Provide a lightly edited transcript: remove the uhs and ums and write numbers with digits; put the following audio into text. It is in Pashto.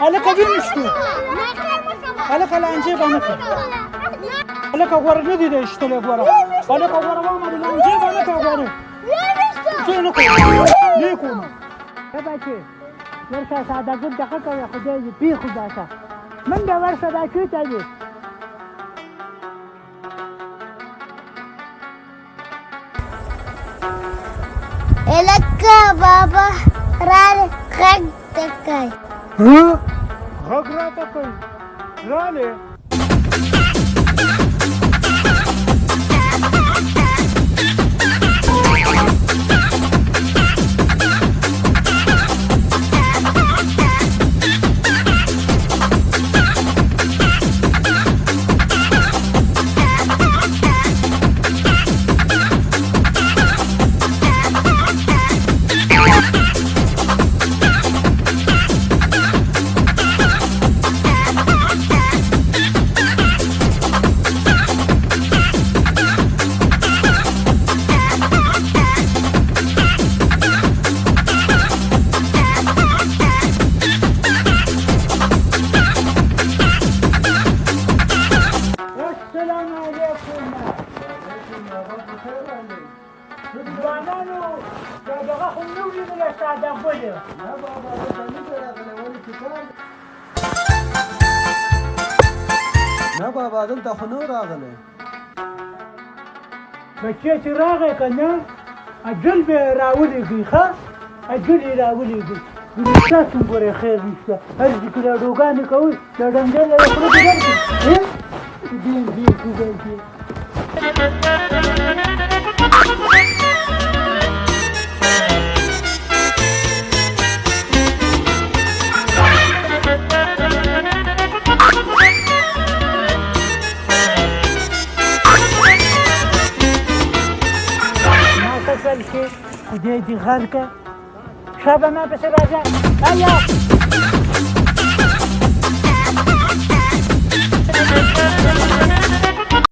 هلکه وینشتو هلکه لانجې به نه کوي هلکه غوره نه دي د ایشتلی غوره هلکه غوره وامه د لانجې به نه کوي غوره زه نه کوم نه کوم ښه بچې ورشه سادهګي دغه کوي خدای دې پېښ وباسه منډه ورشه دا چېرته دي هلکه بابا راغی غږ ته کوي غږ راته کوي رالې ځوانانو دا دغه خو نه ولیدله ستا دا ګلې نه بابا دلته خو نه راغلی بچې چې راغی که نه اجل به یې راولېږئ ښه اجل یې راولېږئ ستاسو ګورئ خیر نشته هر چې که راډوګانې کوئ دا ډنګر له خوله دې درکړي خدای دې غر که شابه ما پسې راځه هيا